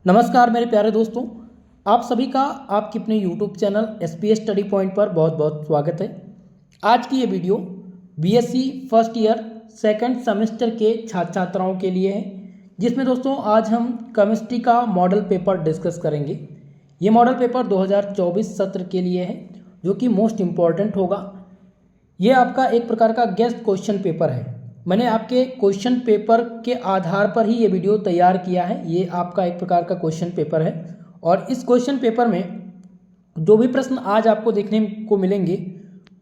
नमस्कार मेरे प्यारे दोस्तों, आप सभी का आपके अपने YouTube channel SPS study point पर बहुत बहुत स्वागत है। आज की ये video BSc first year second semester के छात्र छात्राओं के लिए है, जिसमें दोस्तों आज हम केमिस्ट्री का मॉडल पेपर डिस्कस करेंगे। ये मॉडल पेपर 2024 सत्र के लिए है, जो कि मोस्ट इम्पॉर्टेंट होगा। ये आपका एक प्रकार का गेस्ट क्वेश्चन पेपर है। मैंने आपके क्वेश्चन पेपर के आधार पर ही ये वीडियो तैयार किया है। ये आपका एक प्रकार का क्वेश्चन पेपर है और इस क्वेश्चन पेपर में जो भी प्रश्न आज आपको देखने को मिलेंगे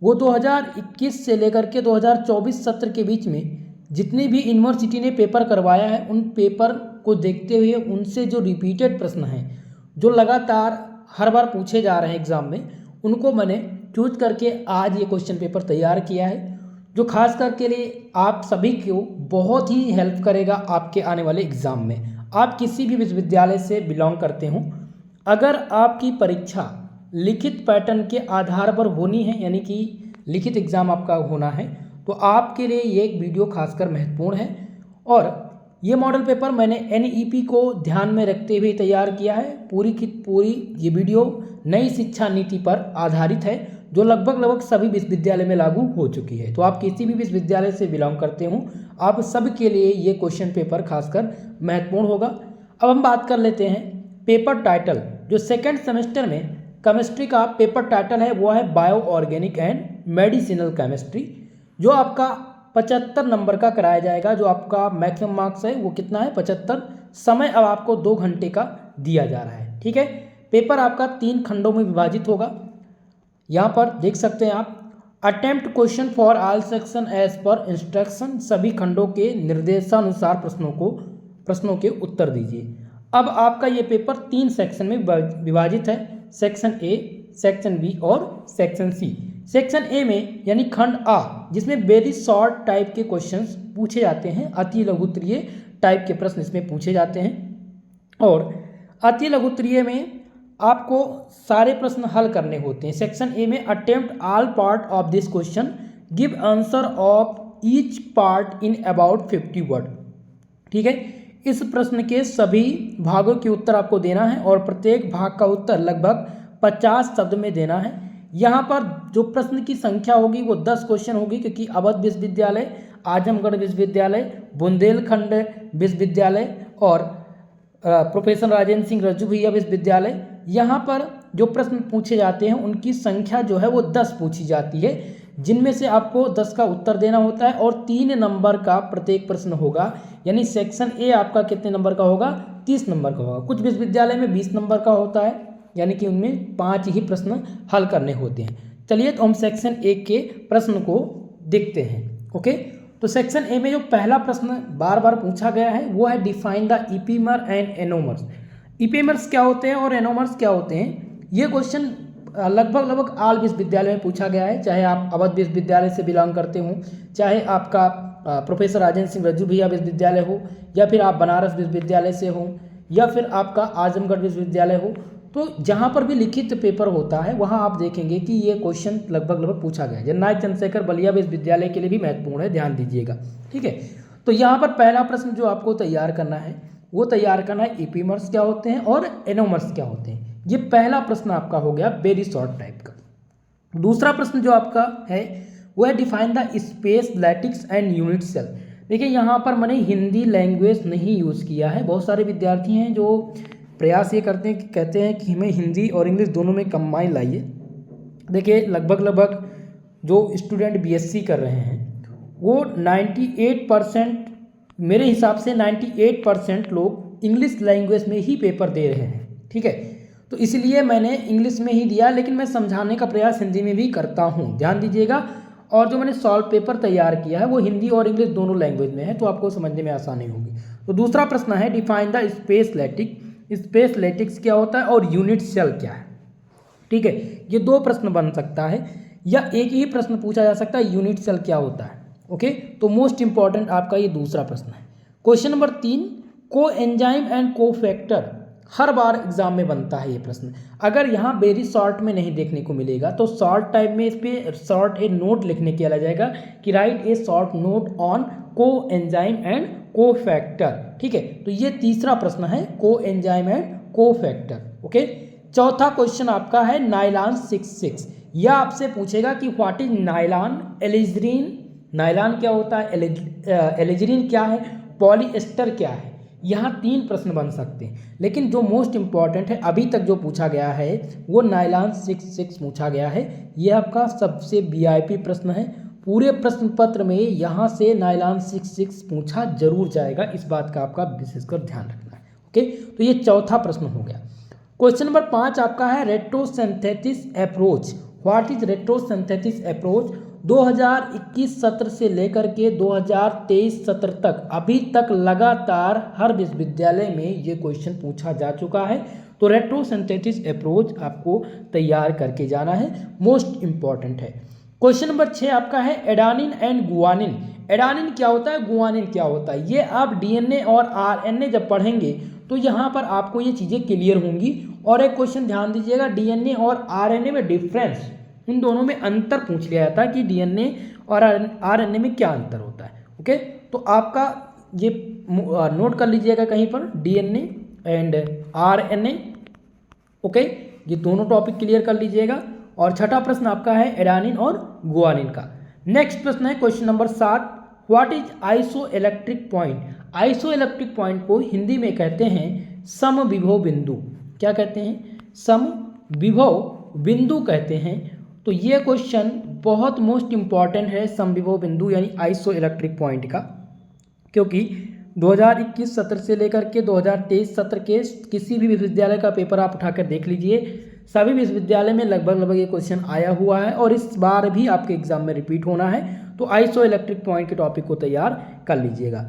वो 2021 से लेकर के 2024 सत्र के बीच में जितनी भी यूनिवर्सिटी ने पेपर करवाया है उन पेपर को देखते हुए उनसे जो रिपीटेड प्रश्न हैं, जो लगातार हर बार पूछे जा रहे हैं एग्ज़ाम में, उनको मैंने चूज करके आज ये क्वेश्चन पेपर तैयार किया है, जो खास करके लिए आप सभी को बहुत ही हेल्प करेगा आपके आने वाले एग्ज़ाम में। आप किसी भी विश्वविद्यालय से बिलोंग करते हो, अगर आपकी परीक्षा लिखित पैटर्न के आधार पर होनी है, यानी कि लिखित एग्ज़ाम आपका होना है, तो आपके लिए ये एक वीडियो खासकर महत्वपूर्ण है। और ये मॉडल पेपर मैंने NEP को ध्यान में रखते हुए तैयार किया है। पूरी की पूरी ये वीडियो नई शिक्षा नीति पर आधारित है, जो लगभग सभी विश्वविद्यालय में लागू हो चुकी है। तो आप किसी भी विश्वविद्यालय से बिलोंग करते हो, आप सब के लिए ये क्वेश्चन पेपर खासकर महत्वपूर्ण होगा। अब हम बात कर लेते हैं पेपर टाइटल। जो सेकेंड सेमेस्टर में केमिस्ट्री का पेपर टाइटल है वो है bio organic and medicinal chemistry, जो आपका 75 नंबर का कराया जाएगा। जो आपका मैक्सिमम मार्क्स है वो कितना है, 75। समय अब आपको 2 घंटे का दिया जा रहा है। ठीक है, पेपर आपका 3 खंडों में विभाजित होगा। यहाँ पर देख सकते हैं आप, attempt question for all section as per instruction. सभी खंडों के निर्देशानुसार प्रश्नों के उत्तर दीजिए। अब आपका ये पेपर 3 सेक्शन में विभाजित है, सेक्शन ए, सेक्शन बी और सेक्शन सी। सेक्शन ए में यानी खंड आ, जिसमें वेरी शॉर्ट टाइप के क्वेश्चंस पूछे जाते हैं, अति लघुत्तरीय टाइप के प्रश्न इसमें पूछे जाते हैं। और अति लघुत्तरीय में आपको सारे प्रश्न हल करने होते हैं। सेक्शन ए में attempt all part of this question, give answer of each part in about 50 word. ठीक है, इस प्रश्न के सभी भागों के उत्तर आपको देना है और प्रत्येक भाग का उत्तर लगभग 50 शब्द में देना है। यहाँ पर जो प्रश्न की संख्या होगी वो 10 क्वेश्चन होगी, क्योंकि अवध विश्वविद्यालय, आजमगढ़ विश्वविद्यालय, बुंदेलखंड विश्वविद्यालय और प्रोफेसर राजेंद्र सिंह रज्जू भैया विश्वविद्यालय, यहाँ पर जो प्रश्न पूछे जाते हैं उनकी संख्या जो है वो 10 पूछी जाती है, जिनमें से आपको 10 का उत्तर देना होता है और 3 नंबर का प्रत्येक प्रश्न होगा। यानी सेक्शन ए आपका कितने नंबर का होगा, 30 नंबर का होगा। कुछ विश्वविद्यालय में 20 नंबर का होता है, यानी कि उनमें 5 ही प्रश्न हल करने होते हैं। चलिए तो हम सेक्शन ए के प्रश्न को देखते हैं। ओके, तो सेक्शन ए में जो पहला प्रश्न बार बार पूछा गया है वो है define the epimer and anomers. Epimers क्या होते हैं और एनोमर्स क्या होते हैं। ये क्वेश्चन लगभग ऑल विश्वविद्यालय में पूछा गया है, चाहे आप अवध विश्वविद्यालय से बिलोंग करते हो, चाहे आपका प्रोफेसर राजेंद्र सिंह रज्जू भैया विश्वविद्यालय हो, या फिर आप बनारस विश्वविद्यालय से हो, या फिर आपका आजमगढ़ विश्वविद्यालय हो। तो जहाँ पर भी लिखित पेपर होता है वहाँ आप देखेंगे कि ये क्वेश्चन लगभग पूछा गया है। जननायक चंद्रशेखर बलिया विश्वविद्यालय के लिए भी महत्वपूर्ण है, ध्यान दीजिएगा। ठीक है, तो यहाँ पर पहला प्रश्न जो आपको तैयार करना है वो तैयार करना है इपीमर्स क्या होते हैं और एनोमर्स क्या होते हैं। ये पहला प्रश्न आपका हो गया वेरी शॉर्ट टाइप का। दूसरा प्रश्न जो आपका है वो है define the space lattice and unit cell. देखिए यहाँ पर मैंने हिंदी लैंग्वेज नहीं यूज़ किया है। बहुत सारे विद्यार्थी हैं जो प्रयास ये करते हैं कि कहते हैं कि हमें हिंदी और इंग्लिश दोनों में कंबाइन लाइए। देखिए लगभग जो स्टूडेंट बीएससी कर रहे हैं वो 98%, मेरे हिसाब से 98% लोग इंग्लिश लैंग्वेज में ही पेपर दे रहे हैं। ठीक है, तो इसलिए मैंने इंग्लिश में ही दिया, लेकिन मैं समझाने का प्रयास हिंदी में भी करता हूँ, ध्यान दीजिएगा। और जो मैंने सॉल्व पेपर तैयार किया है वो हिंदी और इंग्लिश दोनों लैंग्वेज में है, तो आपको समझने में आसानी होगी। तो दूसरा प्रश्न है define the space lattice. Space lattice क्या होता है और यूनिट सेल क्या है। ठीक है, ये 2 प्रश्न बन सकता है या एक ही प्रश्न पूछा जा सकता है, यूनिट सेल क्या होता है। ओके, तो मोस्ट इंपॉर्टेंट आपका ये दूसरा प्रश्न है। क्वेश्चन नंबर 3, को एंजाइम एंड को फैक्टर। हर बार एग्जाम में बनता है ये प्रश्न। अगर यहाँ वेरी शॉर्ट में नहीं देखने को मिलेगा तो शॉर्ट टाइप में इस पर शॉर्ट ए नोट लिखने के लिया जाएगा कि right a short note on को एंजाइम एंड कोफैक्टर। ठीक है, तो ये तीसरा प्रश्न है, कोएंजाइम एंड कोफैक्टर। ओके, चौथा क्वेश्चन आपका है नाइलॉन 66। यह आपसे पूछेगा कि व्हाट इज नाइलॉन, एलिजरीन, नाइलॉन क्या होता है, एलिजरीन क्या है, पॉलीएस्टर क्या है। यहाँ 3 प्रश्न बन सकते हैं, लेकिन जो मोस्ट इंपॉर्टेंट है अभी तक जो पूछा गया है वो नाइलॉन 66 पूछा गया है। यह आपका सबसे वीआईपी प्रश्न है। पूरे प्रश्न पत्र में यहाँ से नाइलॉन 66 पूछा जरूर जाएगा, इस बात का आपका विशेषकर ध्यान रखना है। ओके, तो ये चौथा प्रश्न हो गया। क्वेश्चन नंबर 5 आपका है retrosynthesis approach. What is retrosynthesis approach. 2021 सत्र से लेकर के 2023 सत्र तक अभी तक लगातार हर विश्वविद्यालय में ये क्वेश्चन पूछा जा चुका है। तो रेट्रोसिंथेसिस अप्रोच आपको तैयार करके जाना है, मोस्ट इंपॉर्टेंट है। क्वेश्चन नंबर 6 आपका है एडानिन एंड गुआनिन। एडानिन क्या होता है, गुआनिन क्या होता है, ये आप डीएनए और आरएनए जब पढ़ेंगे तो यहाँ पर आपको ये चीज़ें क्लियर होंगी। और एक क्वेश्चन ध्यान दीजिएगा, डीएनए और आरएनए में डिफरेंस, इन दोनों में अंतर पूछ लिया जाता है कि डीएनए और आरएनए में क्या अंतर होता है। ओके, तो आपका ये नोट कर लीजिएगा कहीं पर, डीएनए एंड आरएनए। ओके, ये दोनों टॉपिक क्लियर कर लीजिएगा। और छठा प्रश्न आपका है एडानिन और गुआनिन का। नेक्स्ट प्रश्न है question number 7, what is iso electric point. Iso electric point को हिंदी में कहते हैं समविभव बिंदु। क्या कहते हैं, समविभव बिंदु कहते हैं। तो ये क्वेश्चन बहुत मोस्ट इंपॉर्टेंट है, समविभव बिंदु यानी आइसो इलेक्ट्रिक पॉइंट का, क्योंकि 2021 सत्र से लेकर के 2023 सत्र के किसी भी विश्वविद्यालय का पेपर आप उठाकर देख लीजिए, सभी विश्वविद्यालय में लगभग ये क्वेश्चन आया हुआ है और इस बार भी आपके एग्जाम में रिपीट होना है। तो आइसो इलेक्ट्रिक पॉइंट के टॉपिक को तैयार कर लीजिएगा।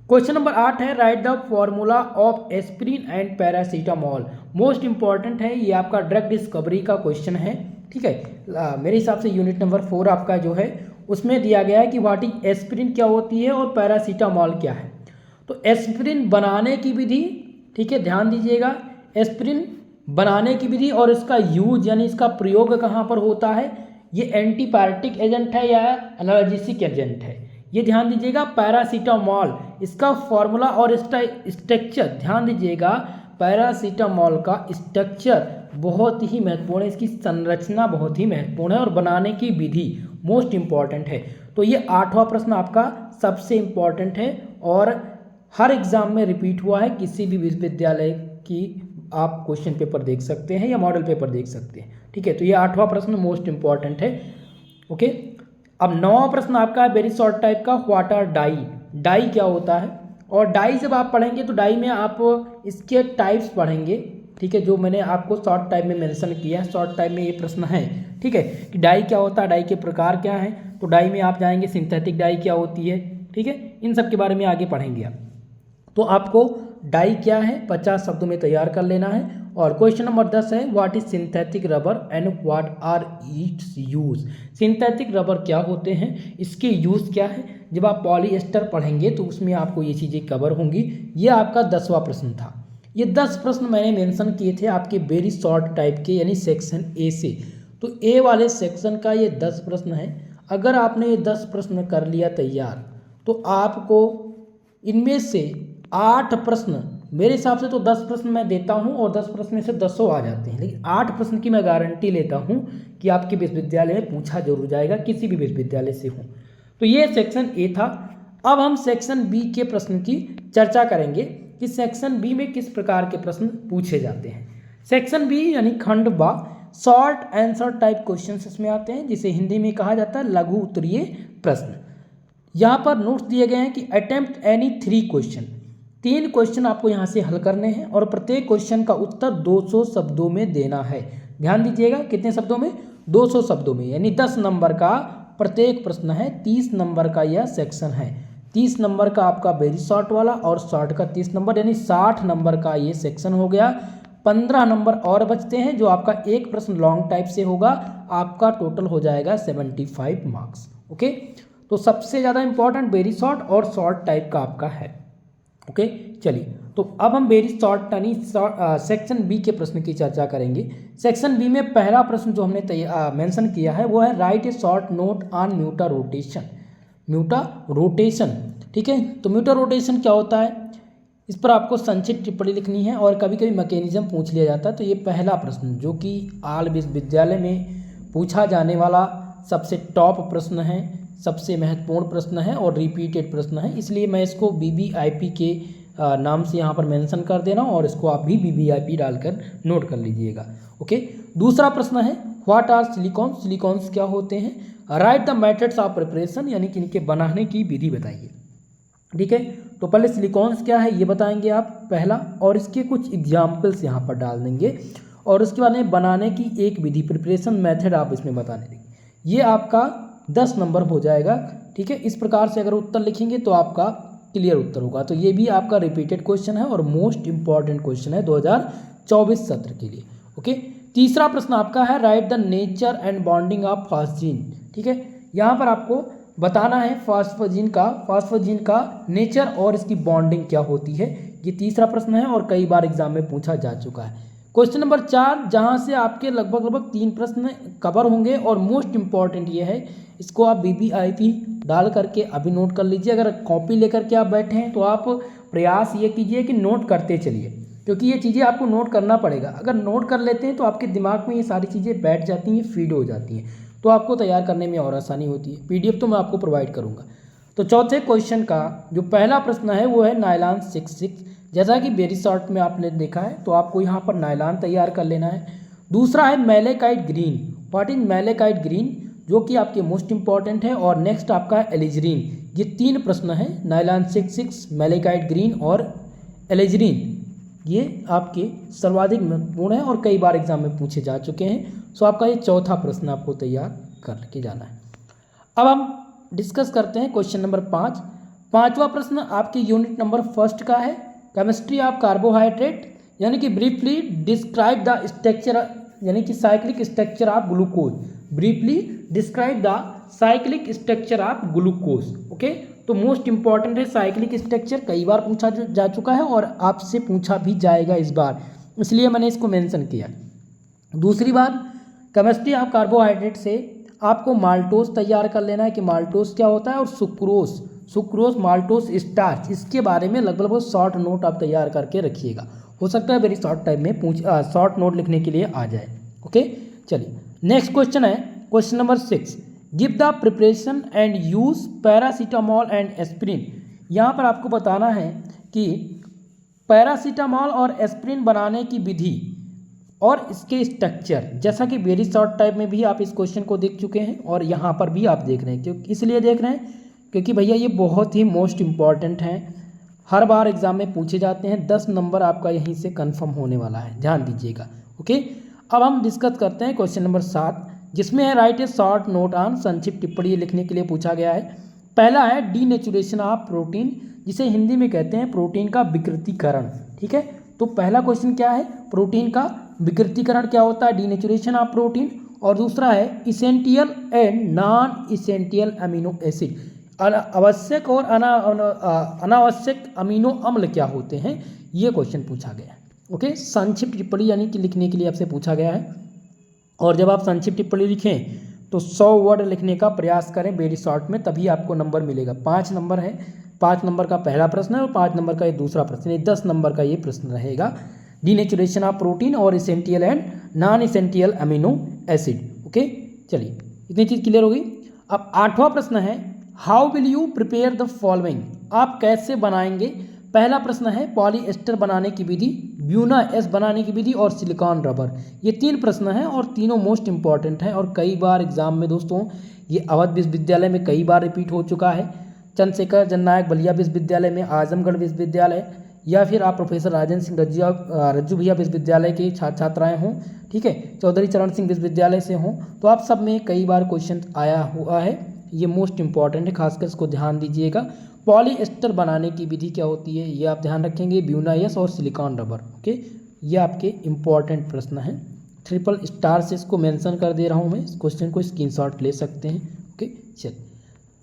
क्वेश्चन नंबर 8 है write the formula of aspirin and paracetamol. Most important है, ये आपका ड्रग डिस्कवरी का क्वेश्चन है। ठीक है, मेरे हिसाब से यूनिट नंबर 4 आपका जो है उसमें दिया गया है कि व्हाट इज एस्पिरिन क्या होती है और पैरासीटामोल क्या है। तो एस्पिरिन बनाने की विधि, ठीक है ध्यान दीजिएगा, एस्पिरिन बनाने की विधि और इसका यूज यानी इसका प्रयोग कहाँ पर होता है, ये एंटीपायरेटिक एजेंट है या एनाल्जेसिक एजेंट है, ये ध्यान दीजिएगा। पैरासीटामोल, इसका फॉर्मूला और इसका स्ट्रक्चर ध्यान दीजिएगा। पैरासीटामोल का स्ट्रक्चर बहुत ही महत्वपूर्ण है, इसकी संरचना बहुत ही महत्वपूर्ण है और बनाने की विधि मोस्ट इंपॉर्टेंट है। तो ये 8वां प्रश्न आपका सबसे इंपॉर्टेंट है और हर एग्जाम में रिपीट हुआ है। किसी भी विश्वविद्यालय की आप क्वेश्चन पेपर देख सकते हैं या मॉडल पेपर देख सकते हैं। ठीक है, तो ये 8वां प्रश्न मोस्ट इंपॉर्टेंट है। ओके, अब 9वां प्रश्न आपका है वेरी शॉर्ट टाइप का, व्हाट आर डाई। डाई क्या होता है, और डाई जब आप पढ़ेंगे तो डाई में आप इसके टाइप्स पढ़ेंगे। ठीक है, जो मैंने आपको शॉर्ट टाइप में मेंशन किया है, शॉर्ट टाइप में ये प्रश्न है। ठीक है, कि डाई क्या होता है, डाई के प्रकार क्या हैं। तो डाई में आप जाएंगे सिंथेटिक डाई क्या होती है, ठीक है, इन सब के बारे में आगे पढ़ेंगे आप। तो आपको डाई क्या है 50 शब्दों में तैयार कर लेना है। और क्वेश्चन नंबर 10 है what is synthetic rubber and what are its use. Synthetic rubber क्या होते हैं, इसके यूज क्या है। जब आप पॉलीएस्टर पढ़ेंगे तो उसमें आपको ये चीज़ें कवर होंगी। ये आपका 10वां प्रश्न था। ये 10 प्रश्न मैंने मेंशन किए थे आपके वेरी शॉर्ट टाइप के यानी सेक्शन ए से। तो ए वाले सेक्शन का ये 10 प्रश्न है। अगर आपने ये 10 प्रश्न कर लिया तैयार तो आपको इनमें से 8 प्रश्न, मेरे हिसाब से तो 10 प्रश्न मैं देता हूं और 10 प्रश्न में से 10 आ जाते हैं, लेकिन 8 प्रश्न की मैं गारंटी लेता हूं कि आपके विश्वविद्यालय में पूछा जरूर जाएगा, किसी भी विश्वविद्यालय से हो। तो ये सेक्शन ए था। अब हम सेक्शन बी के प्रश्न की चर्चा करेंगे कि सेक्शन बी में किस प्रकार के प्रश्न पूछे जाते हैं। सेक्शन बी यानी खंड बा, शॉर्ट आंसर टाइप क्वेश्चन इसमें आते हैं, जिसे हिंदी में कहा जाता है लघु उत्तरीय प्रश्न। यहाँ पर नोट्स दिए गए हैं कि अटेम्प्ट एनी 3 क्वेश्चन, 3 क्वेश्चन आपको यहाँ से हल करने हैं और प्रत्येक क्वेश्चन का उत्तर 200 शब्दों में देना है। ध्यान दीजिएगा कितने शब्दों में, 200 शब्दों में, यानी 10 नंबर का प्रत्येक प्रश्न है। 30 नंबर का यह सेक्शन है। 30 नंबर का आपका वेरी शॉर्ट वाला और शॉर्ट का 30 नंबर, यानी 60 नंबर का ये सेक्शन हो गया। 15 नंबर और बचते हैं जो आपका एक प्रश्न लॉन्ग टाइप से होगा। आपका टोटल हो जाएगा 75 मार्क्स। ओके, तो सबसे ज़्यादा इंपॉर्टेंट वेरी शॉर्ट और शॉर्ट टाइप का आपका है। ओके, चलिए तो अब हम वेरी शॉर्ट यानी सेक्शन बी के प्रश्न की चर्चा करेंगे। सेक्शन बी में पहला प्रश्न जो हमने मेंशन किया है वो है write a short note on mutarotation. Mutarotation ठीक है। तो म्यूटर रोटेशन क्या होता है, इस पर आपको संक्षिप्त टिप्पणी लिखनी है और कभी कभी मैकेनिज्म पूछ लिया जाता है। तो ये पहला प्रश्न जो कि आल विश्वविद्यालय में पूछा जाने वाला सबसे टॉप प्रश्न है, सबसे महत्वपूर्ण प्रश्न है और रिपीटेड प्रश्न है, इसलिए मैं इसको BBIP के नाम से यहाँ पर मेंशन कर दे रहा हूँ और इसको आप भी BBIP डालकर नोट कर लीजिएगा। ओके, दूसरा प्रश्न है व्हाट आर सिलिकॉन्स, सिलिकॉन्स क्या होते हैं, right the methods of preparation, यानी कि इनके बनाने की विधि बताइए। ठीक है, तो पहले सिलिकॉन्स क्या है ये बताएंगे आप पहला, और इसके कुछ एग्जाम्पल्स यहाँ पर डाल देंगे और उसके बाद में बनाने की एक विधि, प्रिपरेशन मेथड आप इसमें बताने देंगे। ये आपका 10 नंबर हो जाएगा। ठीक है, इस प्रकार से अगर उत्तर लिखेंगे तो आपका क्लियर उत्तर होगा। तो ये भी आपका रिपीटेड क्वेश्चन है और मोस्ट इंपॉर्टेंट क्वेश्चन है 2024 सत्र के लिए। ओके, तीसरा प्रश्न आपका है write the nature and bonding of phosphazene. ठीक है, यहाँ पर आपको बताना है फॉस्फेजिन का नेचर और इसकी बॉन्डिंग क्या होती है। ये तीसरा प्रश्न है और कई बार एग्जाम में पूछा जा चुका है। क्वेश्चन नंबर 4, जहाँ से आपके लगभग 3 प्रश्न कवर होंगे और मोस्ट इंपॉर्टेंट ये है, इसको आप BBIP डाल करके अभी नोट कर लीजिए। अगर कॉपी लेकर के आप बैठे हैं तो आप प्रयास ये कीजिए कि नोट करते चलिए, क्योंकि ये चीज़ें आपको नोट करना पड़ेगा। अगर नोट कर लेते हैं तो आपके दिमाग में ये सारी चीज़ें बैठ जाती हैं, फीड हो जाती हैं, तो आपको तैयार करने में और आसानी होती है। PDF तो मैं आपको प्रोवाइड करूँगा। तो चौथे क्वेश्चन का जो पहला प्रश्न है वो है नायलॉन 66, जैसा कि वेरी शॉर्ट में आपने देखा है, तो आपको यहाँ पर नायलॉन तैयार कर लेना है। दूसरा है malachite green, what is malachite green, जो कि आपके मोस्ट इंपॉर्टेंट है। और नेक्स्ट आपका है एलिजरीन। ये 3 प्रश्न है, नायलॉन 66, मैलेकाइट ग्रीन और एलिजरीन, ये आपके सर्वाधिक महत्वपूर्ण है और कई बार एग्जाम में पूछे जा चुके हैं। सो आपका ये चौथा प्रश्न आपको तैयार करके जाना है। अब हम डिस्कस करते हैं क्वेश्चन नंबर 5। पांचवा प्रश्न आपके यूनिट नंबर 1 का है, केमिस्ट्री ऑफ कार्बोहाइड्रेट, यानी कि ब्रीफली डिस्क्राइब द स्ट्रक्चर, यानी कि cyclic structure of glucose. Briefly describe the cyclic structure of glucose. Okay, तो मोस्ट इंपॉर्टेंट है साइक्लिक स्ट्रक्चर, कई बार पूछा जा चुका है और आपसे पूछा भी जाएगा इस बार, इसलिए मैंने इसको मेंशन किया। दूसरी बात, केमिस्ट्री ऑफ कार्बोहाइड्रेट से आपको माल्टोस तैयार कर लेना है कि माल्टोस क्या होता है, और सुक्रोज माल्टोस स्टार्च, इसके बारे में लगभग शॉर्ट नोट आप तैयार करके रखिएगा। हो सकता है वेरी शॉर्ट टाइम में शॉर्ट नोट लिखने के लिए आ जाए। ओके, चलिए नेक्स्ट क्वेश्चन है question number 6, give the preparation and use paracetamol and aspirin. यहाँ पर आपको बताना है कि पैरासीटामोल और एस्पिरिन बनाने की विधि और इसके स्ट्रक्चर, जैसा कि वेरी शॉर्ट टाइम में भी आप इस क्वेश्चन को देख चुके हैं और यहाँ पर भी आप देख रहे हैं। क्यों इसलिए देख रहे हैं, क्योंकि भैया ये बहुत ही मोस्ट इंपॉर्टेंट हैं, हर बार एग्जाम में पूछे जाते हैं। 10 नंबर आपका यहीं से कंफर्म होने वाला है, ध्यान दीजिएगा। ओके, अब हम डिस्कस करते हैं क्वेश्चन नंबर 7, जिसमें है write a short note on, संक्षिप्त टिप्पणी लिखने के लिए पूछा गया है। पहला है डीनेचुरेशन ऑफ प्रोटीन, जिसे हिंदी में कहते हैं प्रोटीन का विकृतीकरण। ठीक है, तो पहला क्वेश्चन क्या है, प्रोटीन का विकृतीकरण क्या होता है, डीनेचुरेशन ऑफ प्रोटीन। और दूसरा है essential and non essential amino acid, आवश्यक और अनावश्यक अमीनो अम्ल क्या होते हैं, ये क्वेश्चन पूछा गया है। ओके, संक्षिप्त टिप्पणी यानी कि लिखने के लिए आपसे पूछा गया है, और जब आप संक्षिप्त टिप्पणी लिखें तो 100 वर्ड लिखने का प्रयास करें वेरी शॉर्ट में, तभी आपको नंबर मिलेगा। 5 नंबर है, 5 नंबर का पहला प्रश्न है और 5 नंबर का ये दूसरा प्रश्न है, 10 नंबर का ये प्रश्न रहेगा, डीनेचुरेशन ऑफ प्रोटीन और essential and non essential amino acid. Okay, चलिए इतनी चीज़ क्लियर होगी। अब 8वां प्रश्न है how will you prepare the following, आप कैसे बनाएंगे। पहला प्रश्न है पॉलीएस्टर बनाने की विधि, ब्यूना एस बनाने की विधि और सिलिकॉन रबर। ये 3 प्रश्न हैं और तीनों मोस्ट इंपॉर्टेंट हैं और कई बार एग्जाम में दोस्तों ये अवध विश्वविद्यालय में कई बार रिपीट हो चुका है, चंद्रशेखर जननायक बलिया विश्वविद्यालय में, आजमगढ़ विश्वविद्यालय, या फिर आप प्रोफेसर राजेंद्र सिंह रज्जू भैया विश्वविद्यालय के छात्राएँ हों, ठीक है, चौधरी चरण सिंह विश्वविद्यालय से हों, तो आप सब में कई बार क्वेश्चन आया हुआ है। ये मोस्ट इंपॉर्टेंट है, खासकर इसको ध्यान दीजिएगा। पॉलीएस्टर बनाने की विधि क्या होती है ये आप ध्यान रखेंगे, ब्यूना एस और सिलिकॉन रबर। ओके, ये आपके इंपॉर्टेंट प्रश्न हैं, ट्रिपल स्टार से इसको मेंशन कर दे रहा हूँ मैं, इस क्वेश्चन को स्क्रीनशॉट ले सकते हैं। ओके, चलिए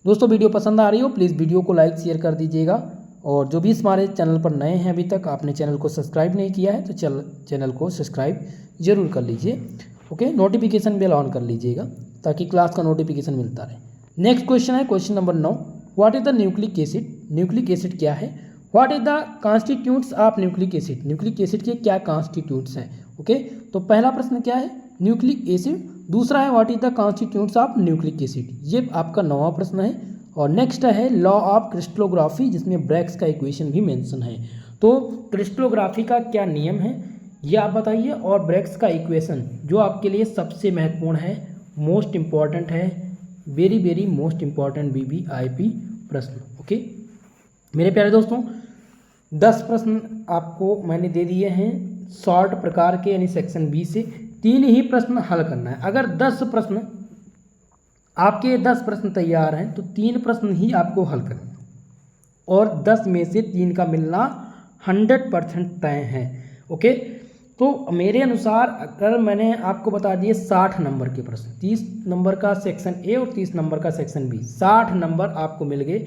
दोस्तों, वीडियो पसंद आ रही हो प्लीज़ वीडियो को लाइक शेयर कर दीजिएगा, और जो भी हमारे चैनल पर नए हैं अभी तक आपने चैनल को सब्सक्राइब नहीं किया है तो चैनल को सब्सक्राइब जरूर कर लीजिए। ओके, नोटिफिकेशन बेल ऑन कर लीजिएगा ताकि क्लास का नोटिफिकेशन मिलता रहे। नेक्स्ट क्वेश्चन है question number 9, what is the nucleic acid. Nucleic acid क्या है, what is the constituents of nucleic acid, nucleic acid के क्या कॉन्स्टिट्यूंट्स हैं। ओके, तो पहला प्रश्न क्या है, न्यूक्लिक एसिड। दूसरा है what is the constituents of nucleic acid, ये आपका 9वां प्रश्न है। और नेक्स्ट है लॉ ऑफ क्रिस्टलोग्राफी, जिसमें ब्रैग्स का इक्वेशन भी मेंशन है। तो क्रिस्टलोग्राफी का क्या नियम है ये आप बताइए, और ब्रैग्स का इक्वेशन जो आपके लिए सबसे महत्वपूर्ण है, मोस्ट इम्पॉर्टेंट है, very very most important VVIP प्रश्न। ओके मेरे प्यारे दोस्तों, 10 प्रश्न आपको मैंने दे दिए हैं शॉर्ट प्रकार के, यानी सेक्शन बी से 3 ही प्रश्न हल करना है। अगर 10 प्रश्न आपके 10 प्रश्न तैयार हैं तो 3 प्रश्न ही आपको हल करना है, और 10 में से 3 का मिलना 100% तय है। ओके, तो मेरे अनुसार अगर मैंने आपको बता दिए 60 नंबर के प्रश्न, 30 नंबर का सेक्शन ए और 30 नंबर का सेक्शन बी, 60 नंबर आपको मिल गए।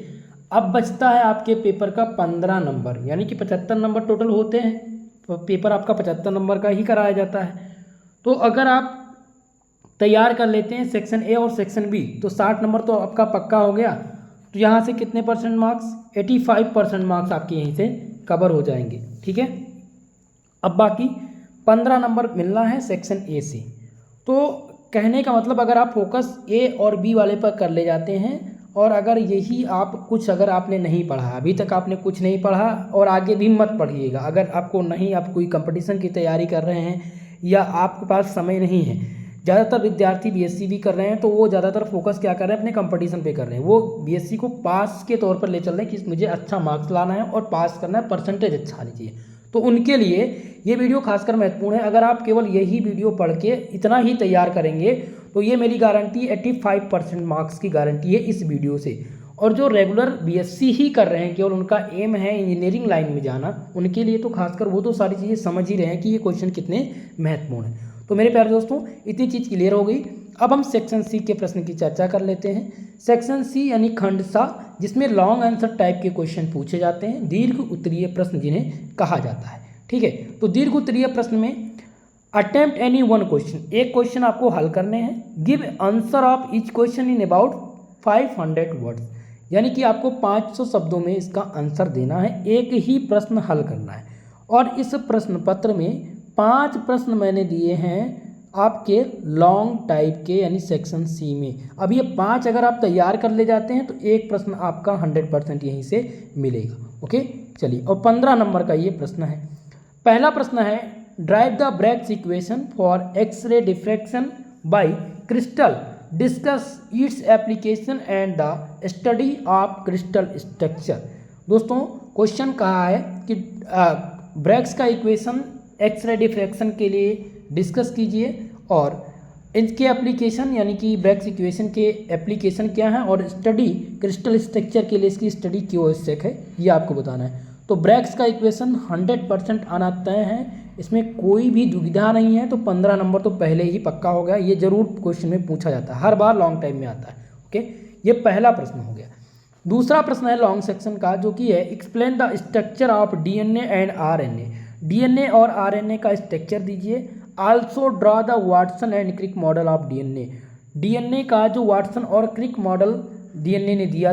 अब बचता है आपके पेपर का 15 नंबर, यानी कि 75 नंबर टोटल होते हैं, तो पेपर आपका 75 नंबर का ही कराया जाता है। तो अगर आप तैयार कर लेते हैं सेक्शन ए और सेक्शन बी तो 60 नंबर तो आपका पक्का हो गया। तो यहाँ से कितने परसेंट मार्क्स, 85% मार्क्स आपके यहीं से कवर हो जाएंगे। ठीक है, अब बाकी 15 नंबर मिलना है सेक्शन ए से। तो कहने का मतलब अगर आप फोकस ए और बी वाले पर कर ले जाते हैं, और अगर यही आप कुछ अगर आपने नहीं पढ़ा, अभी तक आपने कुछ नहीं पढ़ा और आगे भी मत पढ़िएगा, अगर आपको नहीं, आप कोई कंपटीशन की तैयारी कर रहे हैं या आपके पास समय नहीं है। ज़्यादातर विद्यार्थी बीएससी भी कर रहे हैं तो वो ज़्यादातर फोकस क्या कर रहे हैं, अपने कंपटीशन पे कर रहे हैं। वो बीएससी को पास के तौर पर ले चल रहे हैं कि मुझे अच्छा मार्क्स लाना है और पास करना है, परसेंटेज अच्छा आनी चाहिए। तो उनके लिए ये वीडियो खासकर महत्वपूर्ण है। अगर आप केवल यही वीडियो पढ़ के इतना ही तैयार करेंगे तो ये मेरी गारंटी 85% मार्क्स की गारंटी है इस वीडियो से। और जो रेगुलर बीएससी ही कर रहे हैं, केवल उनका एम है इंजीनियरिंग लाइन में जाना, उनके लिए तो खासकर वो तो सारी चीज़ें समझ ही रहे हैं कि ये क्वेश्चन कितने महत्वपूर्ण हैं। तो मेरे प्यारे दोस्तों, इतनी चीज़ क्लियर हो गई। अब हम सेक्शन सी के प्रश्न की चर्चा कर लेते हैं। सेक्शन सी यानी खंड सा, जिसमें लॉन्ग आंसर टाइप के क्वेश्चन पूछे जाते हैं, दीर्घ उत्तरीय प्रश्न जिन्हें कहा जाता है। ठीक है, तो दीर्घ उत्तरीय प्रश्न में अटेम्प्ट एनी वन क्वेश्चन, एक क्वेश्चन आपको हल करने हैं। Give answer of each question in about 500 words, यानी कि आपको 500 शब्दों में इसका आंसर देना है, एक ही प्रश्न हल करना है। और इस प्रश्न पत्र में 5 प्रश्न मैंने दिए हैं आपके लॉन्ग टाइप के, यानी सेक्शन सी में। अब ये 5 अगर आप तैयार कर ले जाते हैं तो एक प्रश्न आपका 100% यहीं से मिलेगा। ओके चलिए, और 15 नंबर का ये प्रश्न है। पहला प्रश्न है, derive the Bragg's equation for X-ray diffraction by crystal, discuss its application and the study of crystal structure. दोस्तों क्वेश्चन कहा है कि ब्रैग्स का इक्वेशन एक्सरे डिफ्रैक्शन के लिए डिस्कस कीजिए, और इसके एप्लीकेशन यानी कि ब्रैग्स इक्वेशन के एप्लीकेशन क्या है, और स्टडी क्रिस्टल स्ट्रक्चर के लिए इसकी स्टडी क्यों आवश्यक है, ये आपको बताना है। तो ब्रैग्स का इक्वेशन 100% आना तय है, इसमें कोई भी दुविधा नहीं है। तो 15 नंबर तो पहले ही पक्का हो गया, ये जरूर क्वेश्चन में पूछा जाता है, हर बार लॉन्ग टाइम में आता है। ओके, ये पहला प्रश्न हो गया। दूसरा प्रश्न है लॉन्ग सेक्शन का, जो कि है explain the structure of DNA and RNA, DNA और आरएनए का स्ट्रक्चर दीजिए। Also draw the Watson and Crick model of DNA, DNA का जो वाटसन और क्रिक मॉडल डीएनए ने दिया,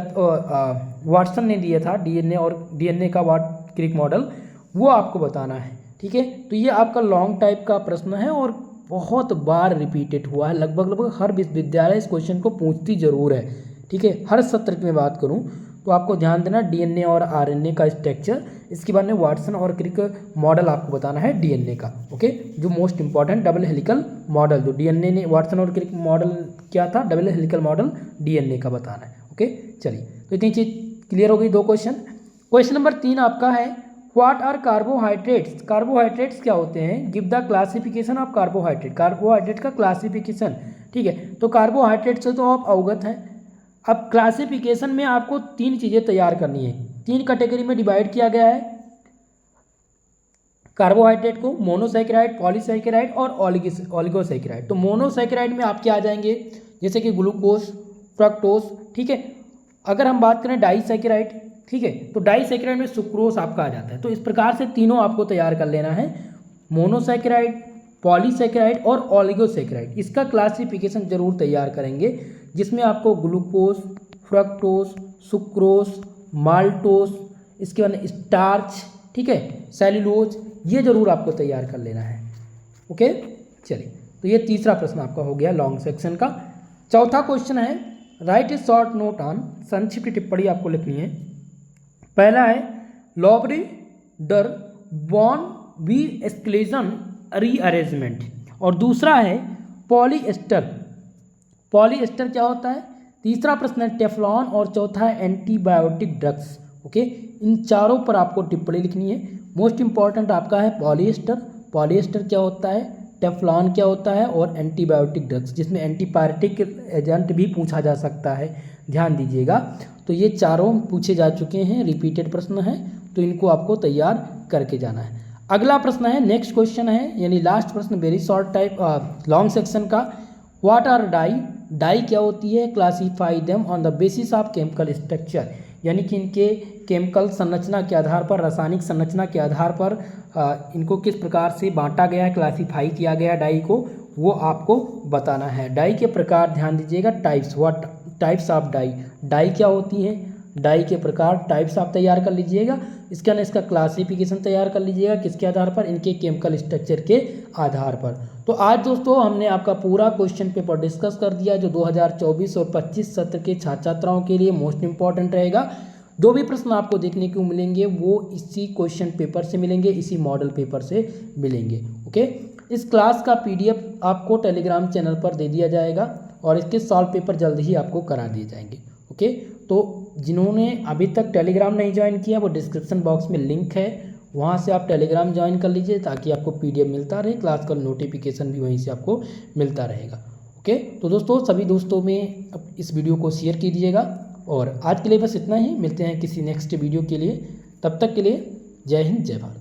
वाटसन ने दिया था डीएनए, और डीएनए का क्रिक मॉडल वो आपको बताना है। ठीक है, तो ये आपका लॉन्ग टाइप का प्रश्न है और बहुत बार रिपीटेड हुआ है, लगभग हर विश्वविद्यालय इस क्वेश्चन को पूछती जरूर है। ठीक है, हर सत्र की मैं बात करूं तो आपको ध्यान देना, डीएनए और आरएनए का स्ट्रक्चर, इसके बाद में वाटसन और क्रिक मॉडल आपको बताना है डीएनए का। ओके, जो most important double helical model, जो डीएनए ने वाटसन और क्रिक मॉडल क्या था, डबल हेलिकल मॉडल डीएनए का बताना है। ओके चलिए, तो इतनी चीज क्लियर हो गई, 2 क्वेश्चन। क्वेश्चन नंबर 3 आपका है, व्हाट आर कार्बोहाइड्रेट्स, कार्बोहाइड्रेट्स क्या होते हैं, give the classification of carbohydrate, carbohydrate का क्लासिफिकेशन। ठीक है, तो कार्बोहाइड्रेट से तो आप अवगत हैं। अब क्लासिफिकेशन में आपको 3 चीज़ें तैयार करनी है, 3 कैटेगरी में डिवाइड किया गया है कार्बोहाइड्रेट को, मोनोसैकेराइड, पॉलीसैकेराइड और ओलिगोसैकेराइड। तो मोनोसैकेराइड में आपके आ जाएंगे जैसे कि ग्लूकोज, फ्रक्टोज। ठीक है, अगर हम बात करें डाइसैकेराइड, ठीक है, तो डाइसैकेराइड में सुक्रोज आपका आ जाता है। तो इस प्रकार से तीनों आपको तैयार कर लेना है, मोनोसैकेराइड, पॉलीसैकेराइड और ओलिगोसैकेराइड। इसका क्लासिफिकेशन जरूर तैयार करेंगे, जिसमें आपको ग्लूकोज, फ्रक्टोज, सुक्रोज माल्टोस, इसके बाद स्टार्च, ठीक है, सेल्यूलोज, ये जरूर आपको तैयार कर लेना है। ओके, चलिए, तो ये तीसरा प्रश्न आपका हो गया लॉन्ग सेक्शन का। चौथा क्वेश्चन है write a short note on, संक्षिप्त टिप्पणी आपको लिखनी है। पहला है लॉबरेडर बॉन वी एस्केलेशन रीअरेंजमेंट, और दूसरा है पॉलीएस्टर। पॉलीएस्टर क्या होता है? तीसरा प्रश्न है टेफ्लॉन, और चौथा है एंटीबायोटिक ड्रग्स। ओके, इन चारों पर आपको टिप्पणी लिखनी है। मोस्ट इंपॉर्टेंट आपका है पॉलीएस्टर। पॉलीएस्टर क्या होता है, टेफ्लॉन क्या होता है, और एंटीबायोटिक ड्रग्स, जिसमें एंटीपायरेटिक एजेंट भी पूछा जा सकता है, ध्यान दीजिएगा। तो ये चारों पूछे जा चुके हैं, रिपीटेड प्रश्न है, तो इनको आपको तैयार करके जाना है। अगला प्रश्न है, नेक्स्ट क्वेश्चन है, यानी लास्ट प्रश्न very short type long section का। What are dye? डाई क्या होती है? Classify them on the basis of chemical structure, यानी कि इनके केमिकल संरचना के आधार पर, रासायनिक संरचना के आधार पर इनको किस प्रकार से बांटा गया है, क्लासीफाई किया गया डाई को, वो आपको बताना है। डाई के प्रकार ध्यान दीजिएगा, types, what types of dye, dye क्या होती है, डाई के प्रकार, टाइप्स आप तैयार कर लीजिएगा। इसका ना इसका क्लासिफिकेशन तैयार कर लीजिएगा, किसके आधार पर? इनके केमिकल स्ट्रक्चर के आधार पर। तो आज दोस्तों हमने आपका पूरा क्वेश्चन पेपर डिस्कस कर दिया, जो 2024 और 25 सत्र के छात्र छात्राओं के लिए मोस्ट इंपॉर्टेंट रहेगा। जो भी प्रश्न आपको देखने को मिलेंगे वो इसी क्वेश्चन पेपर से मिलेंगे, इसी मॉडल पेपर से मिलेंगे। ओके, इस क्लास का PDF आपको टेलीग्राम चैनल पर दे दिया जाएगा, और इसके सॉल्व पेपर जल्द ही आपको करा दिए जाएंगे। ओके, तो जिन्होंने अभी तक टेलीग्राम नहीं ज्वाइन किया, वो डिस्क्रिप्शन बॉक्स में लिंक है, वहाँ से आप टेलीग्राम ज्वाइन कर लीजिए, ताकि आपको PDF मिलता रहे, क्लास का नोटिफिकेशन भी वहीं से आपको मिलता रहेगा। ओके, तो दोस्तों सभी दोस्तों में इस वीडियो को शेयर कीजिएगा, और आज के लिए बस इतना ही। मिलते हैं किसी नेक्स्ट वीडियो के लिए, तब तक के लिए जय हिंद, जय भारत।